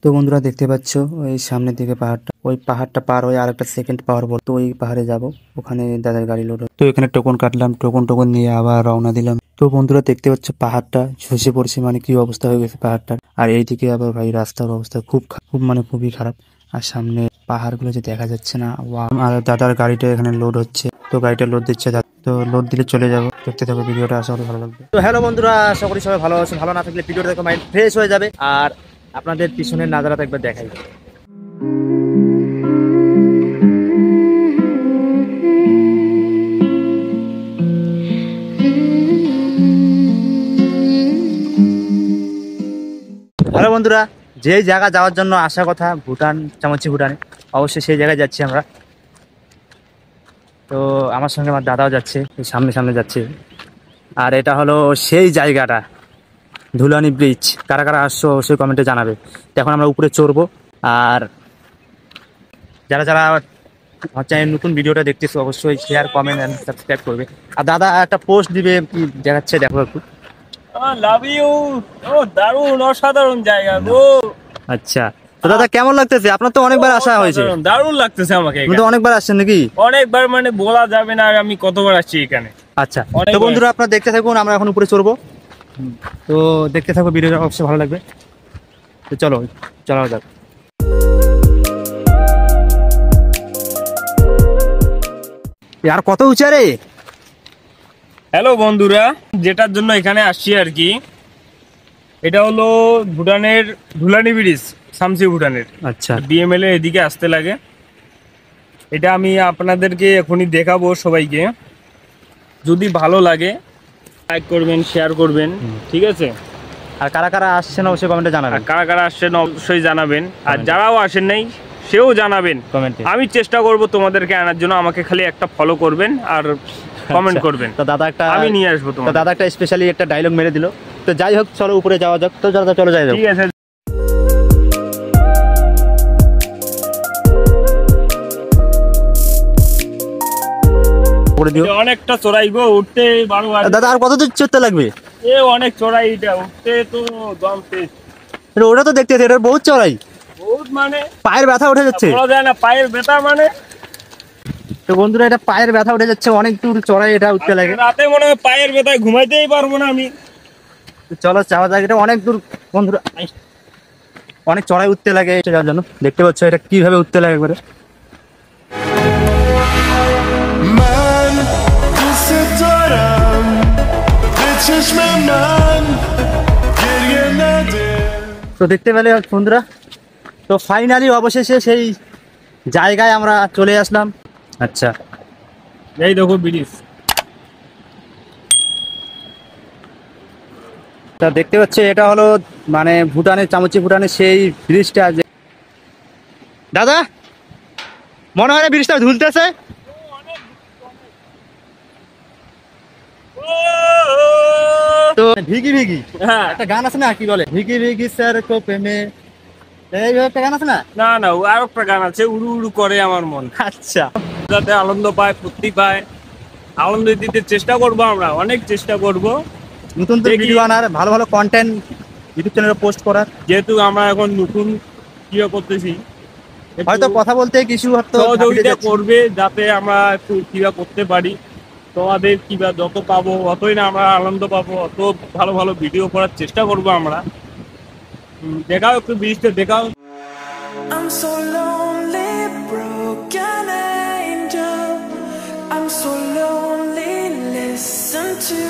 তো বন্ধুরা দেখতে পাচ্ছ ওই সামনের দিকে পাহাড়টা, ওই পাহাড়টা পার হয়ে আরেকটা সেকেন্ড পাহাড় পড়তো, ওই পাহাড়ে যাব। ওখানে দাদার গাড়ি লোড। তো এখানে টোকন কাটলাম, টোকন নিয়ে আবার রওনা দিলাম। তো বন্ধুরা দেখতে পাচ্ছ পাহাড়টা ঝসে পড়ছে, মানে কি অবস্থা হয়ে গেছে পাহাড়টার। আর এইদিকে আবার ভাই রাস্তার অবস্থা খুব মানে খুবই খারাপ। আর সামনে পাহাড়গুলো যে দেখা যাচ্ছে না। আর দাদার গাড়িটা এখানে লোড হচ্ছে, তো গাড়িটা লোড দিচ্ছে। তো লোড দিলে চলে যাবো। দেখতে থাকো ভিডিওটা, আশা করি ভালো লাগবে। তো হ্যালো বন্ধুরা, আশা করি সবাই ভালো আছেন। ভালো না থাকলে ভিডিওটা দেখো, মাইন্ড ফ্রেশ হয়ে যাবে। আর আপনাদের পিছনের নাজারাটা একবার দেখাই। হ্যালো বন্ধুরা, যেই জায়গা যাওয়ার জন্য আসা কথা ভুটান, চামচি ভুটানে, অবশ্যই সেই জায়গায় যাচ্ছি আমরা। তো আমার সঙ্গে আমার দাদাও যাচ্ছে, সামনে সামনে যাচ্ছে। আর এটা হলো সেই জায়গাটা, ধুলানি ব্রিজ। কারা কারা আসছো অবশ্যই কমেন্টে জানাবে। তো এখন আমরা উপরে চড়বো। আর যারা যারা আমার চ্যানেল নতুন ভিডিওটা দেখতেছো অবশ্যই শেয়ার, কমেন্ট এন্ড সাবস্ক্রাইব করবে। আর দাদা একটা পোস্ট দিবে, কি দেখাচ্ছে দেখো একটু। Love you. ও দারুণ, অসাধারণ জায়গা গো। আচ্ছা, তো দাদা কেমন লাগতেছে? আপনার তো অনেকবার আসা হয়েছে। দারুণ লাগতেছে আমাকে। আপনি তো অনেকবার আসছেন নাকি? অনেকবার, মানে বলা যাবে না আমি কতবার আসছি এখানে। আচ্ছা, তো বন্ধুরা আপনারা দেখতে থাকুন, আমরা এখন উপরে চড়বো। তো দেখতে থাকবো, ভিডিওটা অবশ্যই ভালো লাগবে। তো চলো যাক। আর কত উঁচা রে? হ্যালো বন্ধুরা, যেটার জন্য এখানে আসছি আর কি, এটা হলো ভুটানের ধুলানি ব্রিজ, সামসি ভুটানের। আচ্ছা, বিএমএল এর এদিকে আসতে লাগে। এটা আমি আপনাদেরকে এখনই দেখাবো সবাইকে। যদি ভালো লাগে লাইক করবেন, শেয়ার করবেন, ঠিক আছে? আর কারা কারা আসছেন অবশ্যই কমেন্টে জানাবেন। আর কারা কারা আসছেন অবশ্যই জানাবেন। আর যারাও আসেন নাই সেও জানাবেন কমেন্টে। আমি চেষ্টা করব তোমাদেরকে আনার জন্য। আমাকে খালি একটা ফলো করবেন আর কমেন্ট করবেন। তো দাদা একটা, আমি নিয়ে আসবো তো তোমাদের। দাদা একটা স্পেশালি একটা ডায়লগ মেরে দিল। তো যাই হোক, চলো উপরে যাওয়া যাক। তো দাদা চলো যাই হোক। ঠিক আছে। অনেকটা চড়াই গো, উঠতে 12 দাদা আর কত দূর চড়তে লাগবে? এ অনেক চড়াই, এটা উঠতে তো দম শেষ। ওটা তো দেখতে, এটা বহুত চড়াই, বহুত, মানে পায়ের ব্যথা উঠে যাচ্ছে। বলা যায় না, পায়ের ব্যথা মানে। তো বন্ধুরা এটা পায়ের ব্যথা উঠে যাচ্ছে, অনেক দূর চড়াই এটা উঠতে লাগে। রাতে মনে হয় পায়ের ব্যথায় ঘুমাইতেই পারবো না আমি। চলো যাওয়া যাক। এটা অনেক দূর বন্ধুরা, অনেক চড়াই উঠতে লাগে এটা যাওয়ার জন্য। দেখতে পাচ্ছ এটা কিভাবে উঠতে লাগে একবারে। তো দেখতে পেলে বন্ধুরা, তো ফাইনালি অবশেষে সেই জায়গায় আমরা চলে আসলাম। আচ্ছা, এই দেখো ব্রিজ। তা দেখতে পাচ্ছি এটা হলো মানে ভুটানের, চামচি ভুটানের সেই ব্রিজটা। যে দাদা মনে হয় না ব্রিজটা ঝুলতেছে। তো ভিগি ভিগি একটা গান আছে না, কি বলে, ভিগি ভিগি স্যার কোপে মে, এইভাবে একটা গান আছে না? না না, আর একটা গান আছে, উড়ু উড়ু করে আমার মন। আচ্ছা, যাতে আনন্দ পায়, ফুর্তি পায়, আনন্দ দিতে চেষ্টা করবো আমরা, অনেক চেষ্টা করব নতুন ভিডিও আনার, ভালো ভালো কন্টেন্ট ইউটিউব চ্যানেলে পোস্ট করার। যেহেতু আমরা এখন নতুন ইয়ে করতেছি, হয়তো কথা বলতে কিছু সহযোগিতা করবে যাতে আমরা একটু কিবা করতে পারি। তোমাদের কিবা যত পাবো অতই না আমরা আনন্দ পাবো, অত ভালো ভালো ভিডিও করার চেষ্টা করবো আমরা। দেখাও একটু ব্রিজটা দেখাও। I'm so lonely, broken angel. I'm so lonely, listen to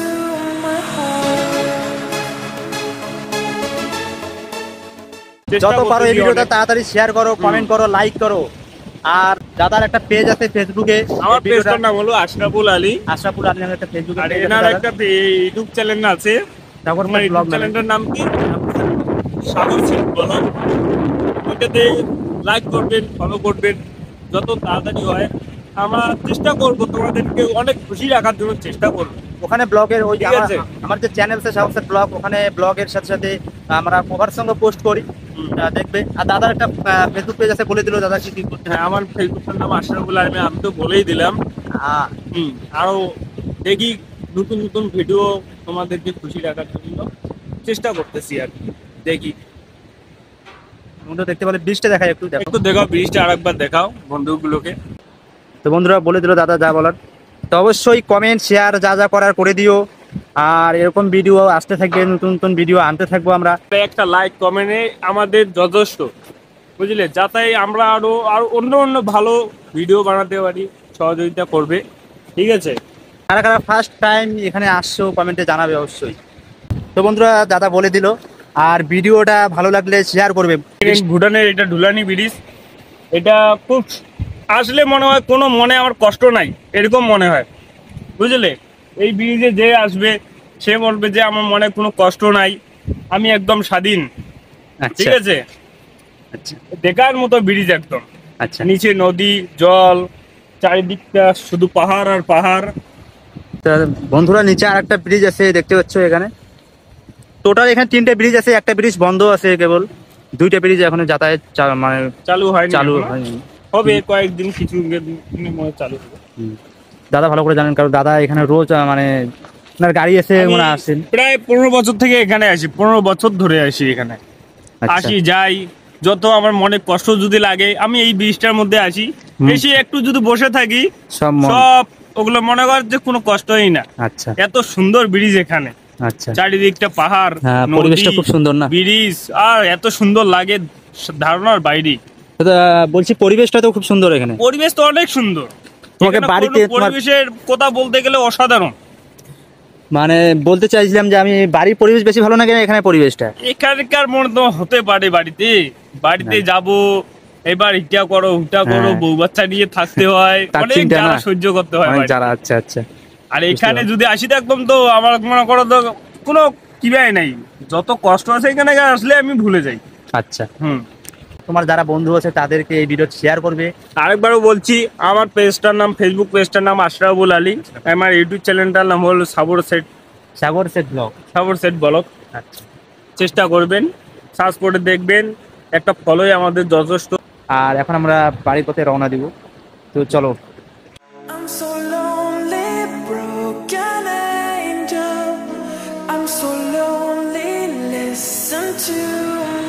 my heart. যত পারো এই ভিডিওটা তাড়াতাড়ি শেয়ার করো, কমেন্ট করো, লাইক করো। আর দাদার একটা পেজ আছে ফেসবুকে, আমার পেজটার নাম হলো আশরাফুল আলী। আশরাফুল আলী নামের একটা ফেসবুকে আর পেজ এনার আছে। একটা ইউটিউব চ্যানেল আছে। তারপর আমার ইউটিউব চ্যানেলটার নাম কি? সাগর সিং ব্লগ। ওইটাতে লাইক করবেন, ফলো করবেন যত তাড়াতাড়ি হয়। আমরা চেষ্টা করবো তোমাদেরকে অনেক খুশি রাখার জন্য চেষ্টা করবো। ওখানে ব্লগের ওই ঠিক আছে। আমার যে চ্যানেল আছে সাহসের ব্লগ, ওখানে ব্লগের সাথে সাথে আমরা কভার সঙ্গে পোস্ট করি, দেখবে। আর দাদার একটা ফেসবুক পেজ আছে, বলে দিল দাদা কি কি করতে। হ্যাঁ, আমার ফেসবুকের নাম আশরাফুল আলী, আমি তো বলেই দিলাম। আরো দেখি নতুন নতুন ভিডিও তোমাদেরকে খুশি রাখার জন্য চেষ্টা করতেছি আর কি, দেখি। বন্ধু দেখতে পেলে ব্রিজটা দেখায় একটু দেখো। একটু দেখাও ব্রিজটা, আরেকবার দেখাও বন্ধুগুলোকে। তো বন্ধুরা বলে দিল দাদা যা বলার। তো অবশ্যই কমেন্ট শেয়ার যা যা করার করে দিও। আর এরকম ভিডিও আসতে থাকবে, নতুন নতুন ভিডিও আনতে থাকবো আমরা। একটা লাইক কমেন্টে আমাদের যথেষ্ট, বুঝলে, যাতে আমরা আরো অন্য অন্য ভালো ভিডিও বানাতে পারি, সহযোগিতা করবে, ঠিক আছে? কারা কারা ফার্স্ট টাইম এখানে আসছো কমেন্টে জানাবে অবশ্যই। তো বন্ধুরা দাদা বলে দিল, আর ভিডিওটা ভালো লাগলে শেয়ার করবে। ভুটানের এটা ঢুলানি ব্রিজ, এটা খুব আসলে মনে হয় কোনো মনে আমার কষ্ট নাই, এরকম মনে হয়, বুঝলে। এই ব্রিজে যে আসবে সে বলবে যে আমার মনে কোনো কষ্ট নাই, আমি একদম স্বাধীন, ঠিক আচ্ছা আছে? আচ্ছা দেখার মতো ব্রিজ একদম। আচ্ছা। নিচে নদী, জল, চারিদিকটা শুধু পাহাড় আর পাহাড়। তা বন্ধুরা নিচে আর একটা ব্রিজ আছে দেখতে পাচ্ছ এখানে। টোটাল এখানে 3টে ব্রিজ আছে, একটা ব্রিজ বন্ধ আছে কেবল, 2টে ব্রিজ এখনো যাতায়াত মানে চালু হয়নি, চালু এখনো। হয়নি। হবে কয়েকদিন, কিছু দিনের মধ্যে চালু হবে। দাদা ভালো করে জানেন, কারণ দাদা এখানে রোজ মানে আপনার গাড়ি এসে আমি মনে আসেন। প্রায় 15 বছর থেকে এখানে আসি, 15 বছর ধরে আসি এখানে। আচ্ছা। আসি যাই, যত আমার মনে কষ্ট যদি লাগে আমি এই ব্রিজটার মধ্যে আসি, এসে একটু যদি বসে থাকি সব সব ওগুলো মনে কর যে কোনো কষ্টই না। আচ্ছা এত সুন্দর ব্রিজ এখানে, আচ্ছা। চারিদিকটা পাহাড়, হ্যাঁ, নদী, পরিবেশটা খুব সুন্দর না? ব্রিজ, আর এত সুন্দর লাগে ধারণার বাইরে। দাদা বলছি পরিবেশটা তো খুব সুন্দর এখানে। পরিবেশ তো অনেক সুন্দর, তোমাকে এখানে বাড়িতে কোনো পরিবেশের কথা বলতে গেলে অসাধারণ। মানে বলতে চাইছিলাম যে আমি বাড়ির পরিবেশ বেশি ভালো লাগে এখানে পরিবেশটা। এখানকার মনে তো হতে পারে বাড়িতে বাড়িতে না। যাব, এবার ইটা করো হুটা করো, হ্যাঁ। বউ বাচ্চা নিয়ে থাকতে হয়, তার অনেক চিন্তা জ্বালা না? সহ্য করতে হয় অনেক বাড়িতে। জ্বালা। আচ্ছা আচ্ছা। আর এখানে পারলাম। যদি আসি তো একদম তো আমার মনে করো তো কোনো কিবাই নাই, যত কষ্ট আছে এখানে আসলে আমি ভুলে যাই। আচ্ছা। হুম। তোমার যারা বন্ধু আছে তাদেরকে এই ভিডিও শেয়ার করবে। আরেকবারও বলছি, আমার পেজটার নাম, ফেসবুক পেজটার নাম আশরাফুল আলী, আমার ইউটিউব চ্যানেলটার নাম হলো সাগর সেট ব্লগ। Set blog. আচ্ছা। চেষ্টা করবেন, সার্চ করে দেখবেন, একটা ফলোই আমাদের যথেষ্ট। আর এখন আমরা বাড়ির পথে রওনা দিব, তো চলো। I'm so lonely, broken angel. I'm so lonely, listen to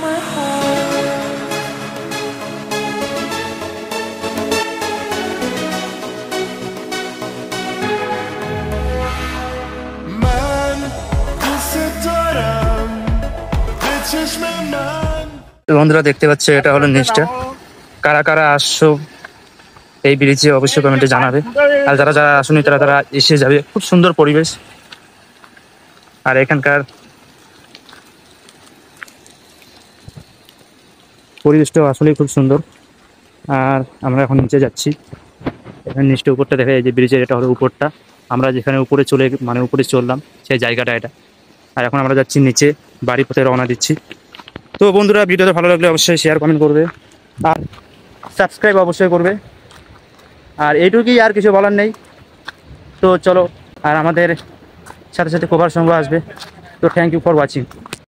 my heart. من دوست دارم به چشم من তো বন্ধুরা দেখতে পাচ্ছ এটা হলো নিচটা। কারা কারা আসছো এই ব্রিজে অবশ্যই কমেন্টে জানাবে। আর যারা যারা আসুনি তারা তারা এসে যাবে, খুব সুন্দর পরিবেশ। আর এখানকার পরিবেশটাও আসলেই খুব সুন্দর। আর আমরা এখন নিচে যাচ্ছি, এখানে নিচটা উপরটা দেখা যায় যে ব্রিজের, এটা হলো উপরটা। আমরা যেখানে উপরে চলে মানে উপরে চললাম সেই জায়গাটা এটা। আর এখন আমরা যাচ্ছি নিচে, বাড়ি পথে রওনা দিচ্ছি। তো বন্ধুরা ভিডিওটা ভালো লাগলে অবশ্যই শেয়ার কমেন্ট করবে, আর সাবস্ক্রাইব অবশ্যই করবে। আর এইটুকুই, আর কিছু বলার নেই। তো চলো, আর আমাদের সাথে সাথে কভার সঙ্গ আসবে। তো থ্যাংক ইউ ফর ওয়াচিং।